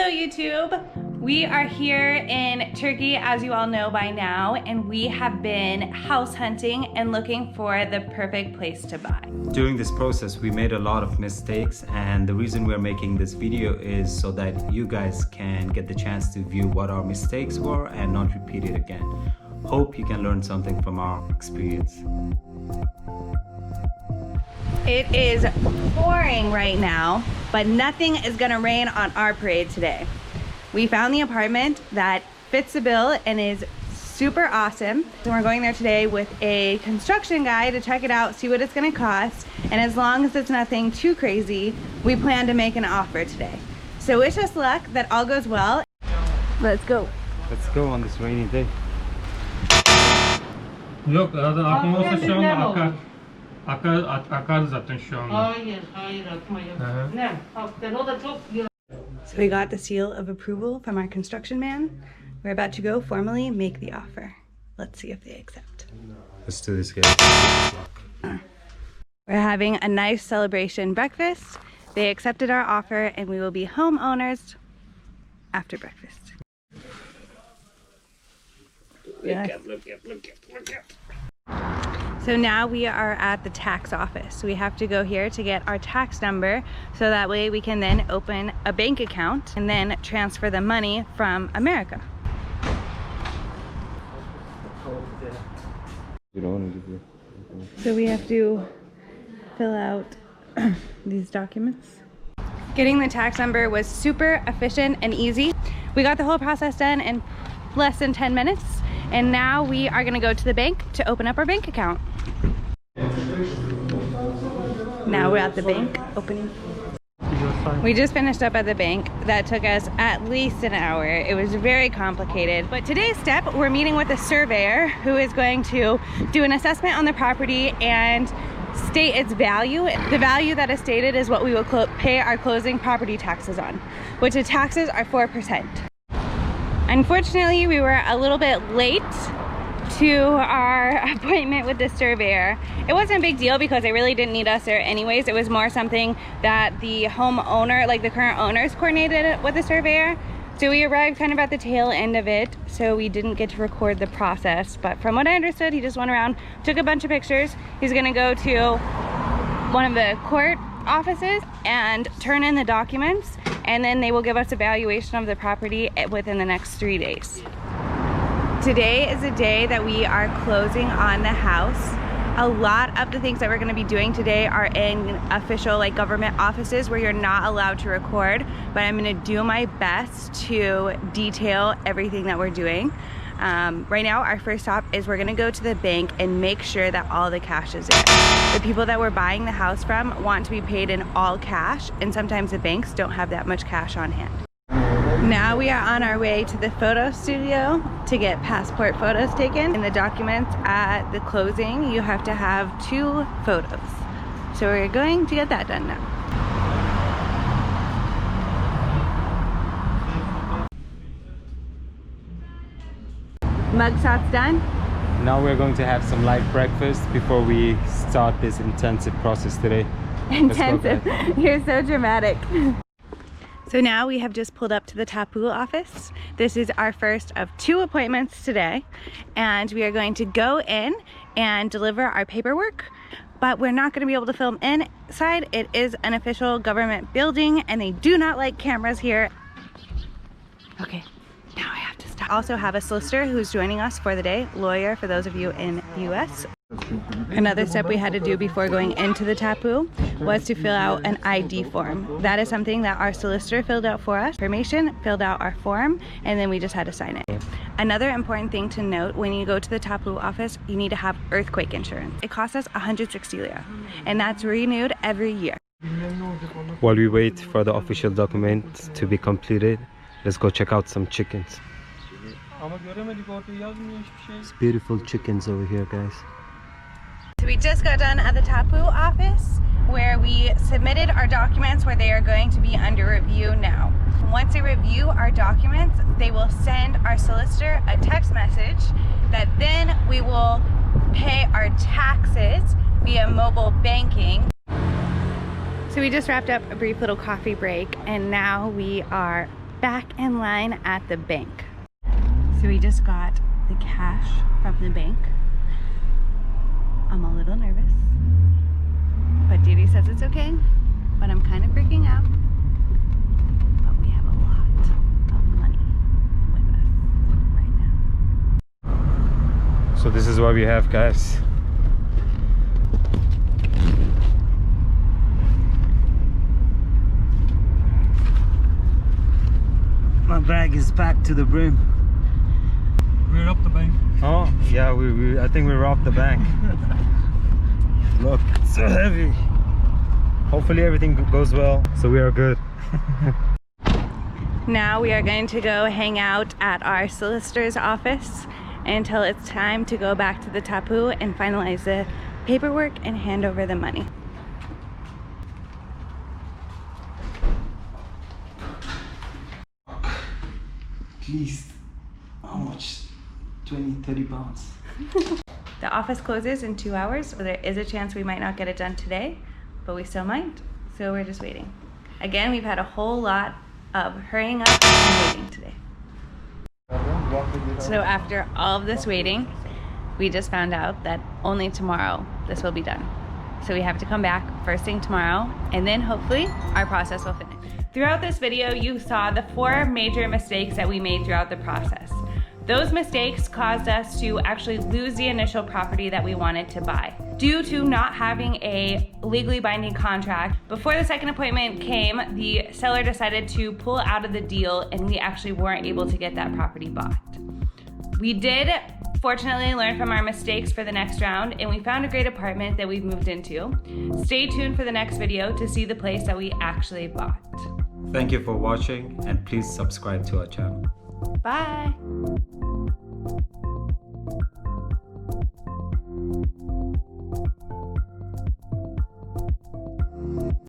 Hello YouTube! We are here in Turkey, as you all know by now, and we have been house hunting and looking for the perfect place to buy. During this process, we made a lot of mistakes, and the reason we're making this video is so that you guys can get the chance to view what our mistakes were and not repeat it again. Hope you can learn something from our experience. It is pouring right now, but nothing is gonna rain on our parade today. We found the apartment that fits the bill and is super awesome. So we're going there today with a construction guy to check it out, see what it's gonna cost. And as long as it's nothing too crazy, we plan to make an offer today. So wish us luck, that all goes well. Let's go. Let's go on this rainy day. Yok, akma olsa şu anda akar zaten şu anda. Hayır akma yok. Ne? Hakikaten o da çok. So we got the seal of approval from our construction man. We're about to go formally make the offer. Let's see if they accept. Let's do this, guys. We're having a nice celebration breakfast. They accepted our offer and we will be homeowners after breakfast. Look at. So now we are at the tax office. We have to go here to get our tax number so that way we can then open a bank account and then transfer the money from America. So we have to fill out these documents. Getting the tax number was super efficient and easy. We got the whole process done in less than 10 minutes. And now we are gonna go to the bank to open up our bank account. Now we're at the bank opening. We just finished up at the bank. That took us at least an hour. It was very complicated. But today's step, we're meeting with a surveyor who is going to do an assessment on the property and state its value. The value that is stated is what we will pay our closing property taxes on, which the taxes are 4%. Unfortunately, we were a little bit late to our appointment with the surveyor. It wasn't a big deal because they really didn't need us there anyways. It was more something that the homeowner, like the current owners, coordinated with the surveyor. So we arrived kind of at the tail end of it, so we didn't get to record the process. But from what I understood, he just went around, took a bunch of pictures. He's gonna go to one of the court offices and turn in the documents, and then they will give us a valuation of the property within the next 3 days. Today is a day that we are closing on the house. A lot of the things that we're going to be doing today are in official government offices where you're not allowed to record, but I'm going to do my best to detail everything that we're doing. Right now, our first stop is we're gonna go to the bank and make sure that all the cash is there. The people that we're buying the house from want to be paid in all cash, and sometimes the banks don't have that much cash on hand. Now we are on our way to the photo studio to get passport photos taken. In the documents at the closing, you have to have 2 photos. So we're going to get that done now. Mugshot's done. Now we're going to have some light breakfast before we start this intensive process today. Intensive. You're so dramatic. So now we have just pulled up to the tapu office. This is our first of 2 appointments today, and we are going to go in and deliver our paperwork, but we're not going to be able to film inside. It is an official government building and they do not like cameras here. Okay. Now I have to stop. Also have a solicitor who's joining us for the day, lawyer for those of you in the US. Another step we had to do before going into the tapu was to fill out an ID form. That is something that our solicitor filled out for us. Information, filled out our form, and then we just had to sign it. Another important thing to note, when you go to the tapu office, you need to have earthquake insurance. It costs us 160 lira, and that's renewed every year. While we wait for the official document to be completed, let's go check out some chickens. It's beautiful chickens over here, guys. So we just got done at the tapu office where we submitted our documents where they are going to be under review now. Once they review our documents, they will send our solicitor a text message that then we will pay our taxes via mobile banking. So we just wrapped up a brief little coffee break and now we are back in line at the bank. So we just got the cash from the bank. I'm a little nervous, but Didi says it's okay, but I'm kind of freaking out. But we have a lot of money with us right now. So this is what we have, guys. My bag is packed to the brim. We robbed the bank. Oh, yeah, I think we robbed the bank. Look, it's so heavy. Hopefully everything goes well, so we are good. Now we are going to go hang out at our solicitor's office until it's time to go back to the tapu and finalize the paperwork and hand over the money. At least, how much? 20-30 pounds. The office closes in 2 hours, so there is a chance we might not get it done today, but we still might, so we're just waiting. Again, we've had a whole lot of hurrying up and waiting today. So after all of this waiting, we just found out that only tomorrow this will be done. So we have to come back first thing tomorrow, and then hopefully our process will finish. Throughout this video, you saw the 4 major mistakes that we made throughout the process. Those mistakes caused us to actually lose the initial property that we wanted to buy. Due to not having a legally binding contract, before the second appointment came, the seller decided to pull out of the deal and we actually weren't able to get that property bought. We did fortunately learn from our mistakes for the next round, and we found a great apartment that we've moved into. Stay tuned for the next video to see the place that we actually bought. Thank you for watching, and please subscribe to our channel. Bye.